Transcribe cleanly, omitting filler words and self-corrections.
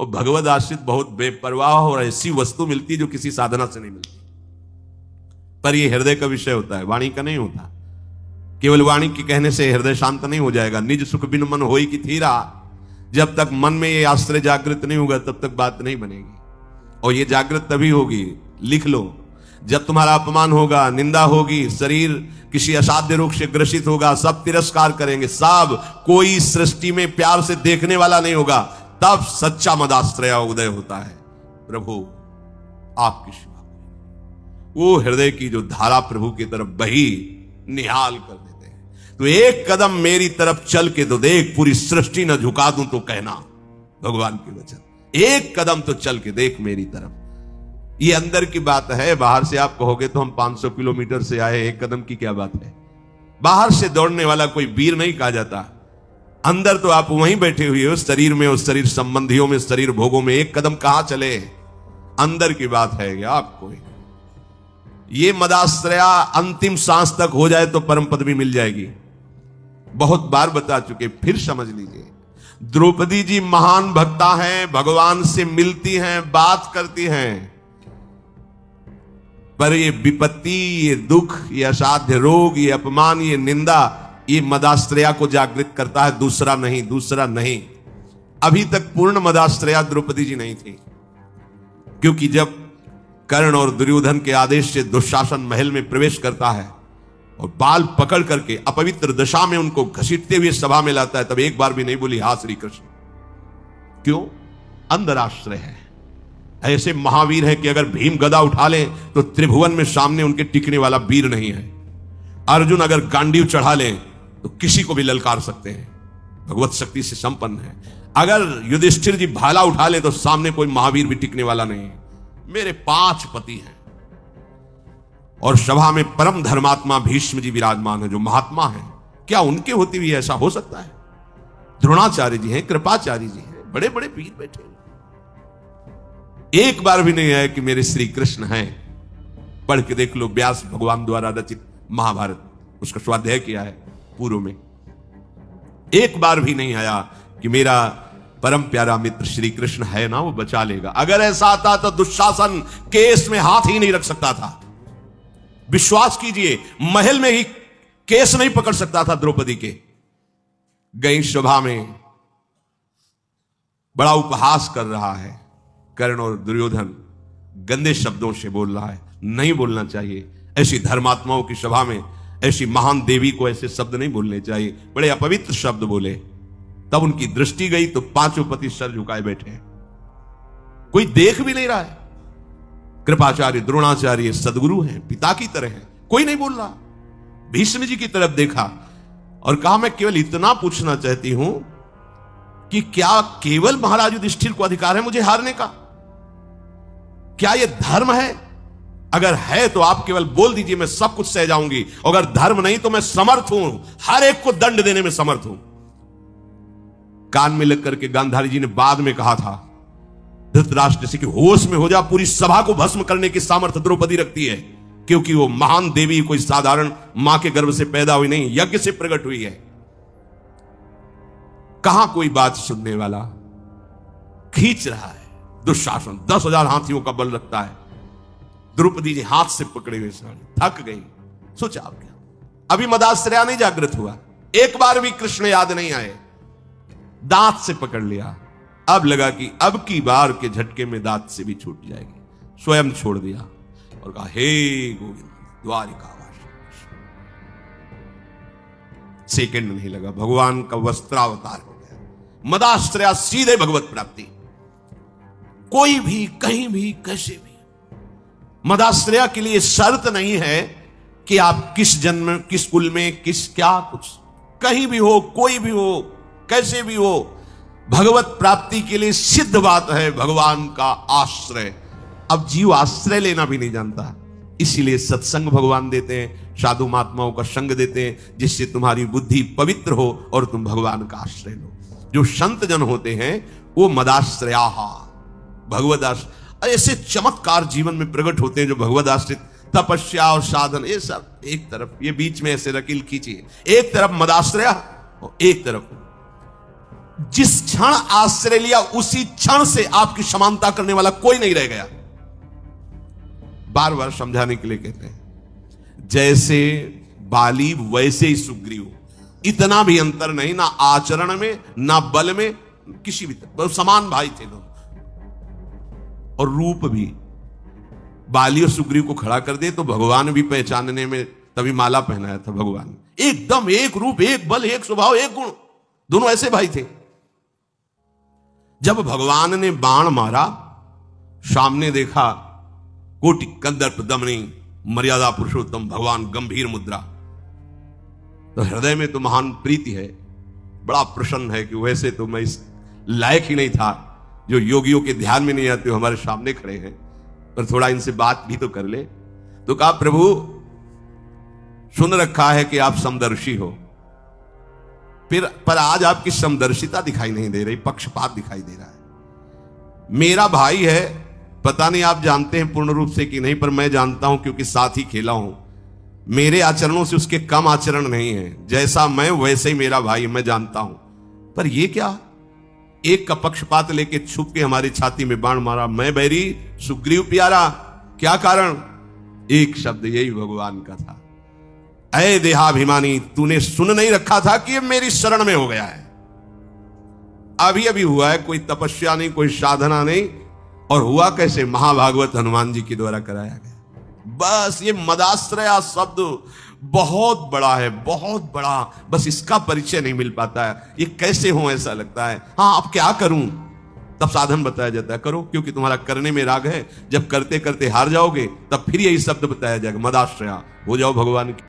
और भगवद आश्रित बहुत बेपरवाह और ऐसी वस्तु मिलती है जो किसी साधना से नहीं मिलती। पर यह हृदय का विषय होता है, वाणी का नहीं होता। केवल वाणी के कहने से हृदय शांत नहीं हो जाएगा। निज सुख बिन मन होई की थीरा, जब तक मन में ये आश्रय जागृत नहीं होगा तब तक बात नहीं बनेगी। और ये जागृत तभी होगी, लिख लो, जब तुम्हारा अपमान होगा, निंदा होगी, शरीर किसी असाध्य रोग से ग्रसित होगा, सब तिरस्कार करेंगे, सब कोई सृष्टि में प्यार से देखने वाला नहीं होगा, तब सच्चा मदाश्रय उदय होता है। प्रभु आपकी सेवा, वो हृदय की जो धारा प्रभु की तरफ बही निहाल कर देते हैं। तो एक कदम मेरी तरफ चल के तो देख, पूरी सृष्टि न झुका दूं तो कहना, भगवान के वचन। एक कदम तो चल के देख मेरी तरफ। ये अंदर की बात है, बाहर से आप कहोगे तो हम 500 किलोमीटर से आए, एक कदम की क्या बात है। बाहर से दौड़ने वाला कोई वीर नहीं कहा जाता। अंदर तो आप वहीं बैठे हुए हो, शरीर में, उस शरीर संबंधियों में, शरीर भोगों में, एक कदम कहां चले। अंदर की बात है क्या आपको। ये मदाश्रया अंतिम सांस तक हो जाए तो परम पद भी मिल जाएगी। बहुत बार बता चुके, फिर समझ लीजिए। द्रौपदी जी महान भक्ता हैं, भगवान से मिलती हैं, बात करती हैं, पर ये विपत्ति, ये दुख, ये असाध्य रोग, ये अपमान, ये निंदा, ये मदाश्रया को जागृत करता है, दूसरा नहीं, दूसरा नहीं। अभी तक पूर्ण मदाश्रया द्रौपदी जी नहीं थी, क्योंकि जब कर्ण और दुर्योधन के आदेश से दुशासन महल में प्रवेश करता है और बाल पकड़ करके अपवित्र दशा में उनको घसीटते हुए सभा में लाता है, तब एक बार भी नहीं बोली हा श्री कृष्ण। क्यों? अंदर आश्रय है। ऐसे महावीर हैं कि अगर भीम गदा उठा ले तो त्रिभुवन में सामने उनके टिकने वाला वीर नहीं है। अर्जुन अगर गांडीव चढ़ा ले तो किसी को भी ललकार सकते हैं, भगवत शक्ति से संपन्न है। अगर युधिष्ठिर जी भाला उठा ले तो सामने कोई महावीर भी टिकने वाला नहीं है। मेरे 5 पति हैं और सभा में परम धर्मात्मा भीष्म जी विराजमान है, जो महात्मा हैं। क्या उनके होते हुए ऐसा हो सकता है? द्रोणाचार्य जी हैं, कृपाचार्य जी हैं, बड़े बड़े वीर बैठे। एक बार भी नहीं आया कि मेरे श्री कृष्ण हैं। पढ़ के देख लो, व्यास भगवान द्वारा रचित महाभारत, उसका स्वाध्याय किया है पूर्व में। एक बार भी नहीं आया कि मेरा परम प्यारा मित्र श्री कृष्ण है ना, वो बचा लेगा। अगर ऐसा आता तो दुशासन केस में हाथ ही नहीं रख सकता था। विश्वास कीजिए, महल में ही केस नहीं पकड़ सकता था द्रौपदी के। गई सभा में, बड़ा उपहास कर रहा है कर्ण और दुर्योधन, गंदे शब्दों से बोल रहा है। नहीं बोलना चाहिए ऐसी धर्मात्माओं की सभा में। ऐसी महान देवी को ऐसे शब्द नहीं बोलने चाहिए, बड़े अपवित्र शब्द बोले। तब उनकी दृष्टि गई तो 5 पति सर झुकाए बैठे हैं, कोई देख भी नहीं रहा है। कृपाचार्य, द्रोणाचार्य सदगुरु हैं, पिता की तरह हैं, कोई नहीं बोल रहा। भीष्म जी की तरफ देखा और कहा, मैं केवल इतना पूछना चाहती हूं कि क्या केवल महाराज युधिष्ठिर को अधिकार है मुझे हारने का? क्या यह धर्म है? अगर है तो आप केवल बोल दीजिए, मैं सब कुछ सह जाऊंगी। अगर धर्म नहीं तो मैं समर्थ हूं, हर एक को दंड देने में समर्थ हूं। कान में लग करके गांधारी जी ने बाद में कहा था, धृतराष्ट्र जैसे कि होश में हो जा, पूरी सभा को भस्म करने की सामर्थ्य द्रौपदी रखती है, क्योंकि वो महान देवी कोई साधारण मां के गर्भ से पैदा हुई नहीं, यज्ञ से प्रकट हुई है। कहां कोई बात सुनने वाला? खींच रहा है दुशासन, 10,000 हाथियों का बल रखता है। द्रौपदी जी हाथ से पकड़े हुए साड़ी, थक गई। सोचा आप क्या, अभी मदाश्रया नहीं जागृत हुआ, एक बार भी कृष्ण याद नहीं आए। दांत से पकड़ लिया, अब लगा कि अब की बार के झटके में दांत से भी छूट जाएगी। स्वयं छोड़ दिया और कहा, हे गोविंद द्वारिकावासी। सेकंड नहीं लगा, भगवान का वस्त्रावतार हो गया। मदाश्रया सीधे भगवत प्राप्ति। कोई भी, कहीं भी, कैसे भी। मदाश्रया के लिए शर्त नहीं है कि आप किस जन्म, किस कुल में, किस क्या कुछ, कहीं भी हो, कोई भी हो, कैसे भी हो, भगवत प्राप्ति के लिए सिद्ध बात है भगवान का आश्रय। अब जीव आश्रय लेना भी नहीं जानता, इसीलिए सत्संग भगवान देते हैं, साधु महात्माओं का संग देते हैं, जिससे तुम्हारी बुद्धि पवित्र हो और तुम भगवान का आश्रय लो। जो संत जन होते हैं वो मदाश्रया, भगवद आश्रय। ऐसे चमत्कार जीवन में प्रकट होते हैं जो भगवद आश्रित, तपस्या और साधन, ये सब एक तरफ, ये बीच में ऐसे रकील खींचिए, एक तरफ मदाश्रया और एक तरफ जिस क्षण आश्रय लिया उसी क्षण से आपकी समानता करने वाला कोई नहीं रह गया। बार बार समझाने के लिए कहते हैं, जैसे बाली वैसे ही सुग्रीव, इतना भी अंतर नहीं, ना आचरण में ना बल में, किसी भी तरह समान भाई थे दोनों। और रूप भी बाली और सुग्रीव को खड़ा कर दे तो भगवान भी पहचानने में, तभी माला पहनाया था भगवान ने। एकदम एक रूप, एक बल, एक स्वभाव, एक गुण, दोनों ऐसे भाई थे। जब भगवान ने बाण मारा, सामने देखा कोटि कंदर्प दमनी मर्यादा पुरुषोत्तम भगवान, गंभीर मुद्रा, तो हृदय में तो महान प्रीति है, बड़ा प्रसन्न है कि वैसे तो मैं इस लायक ही नहीं था, जो योगियों के ध्यान में नहीं आते हो हमारे सामने खड़े हैं, पर थोड़ा इनसे बात भी तो कर ले। तो कहा, प्रभु सुन रखा है कि आप समदर्शी हो, फिर पर आज आपकी समदर्शिता दिखाई नहीं दे रही, पक्षपात दिखाई दे रहा है। मेरा भाई है, पता नहीं आप जानते हैं पूर्ण रूप से कि नहीं, पर मैं जानता हूं क्योंकि साथ ही खेला हूं। मेरे आचरणों से उसके कम आचरण नहीं है, जैसा मैं वैसे ही मेरा भाई, मैं जानता हूं। पर ये क्या, एक का पक्षपात लेके छुप के हमारी छाती में बाण मारा, मैं बैरी सुग्रीव प्यारा, क्या कारण? एक शब्द यही भगवान का था, ऐ देहाभिमानी, तूने सुन नहीं रखा था कि ये मेरी शरण में हो गया है। अभी अभी हुआ है, कोई तपस्या नहीं, कोई साधना नहीं, और हुआ कैसे? महाभागवत हनुमान जी के द्वारा कराया गया। बस ये मदाश्रया शब्द बहुत बड़ा है, बहुत बड़ा, बस इसका परिचय नहीं मिल पाता है। ये कैसे हो, ऐसा लगता है। हाँ, अब क्या करूं? तब साधन बताया जाता है, करो, क्योंकि तुम्हारा करने में राग है। जब करते करते हार जाओगे, तब फिर यही शब्द बताया जाएगा, मदाश्रया, हो जाओ भगवान की।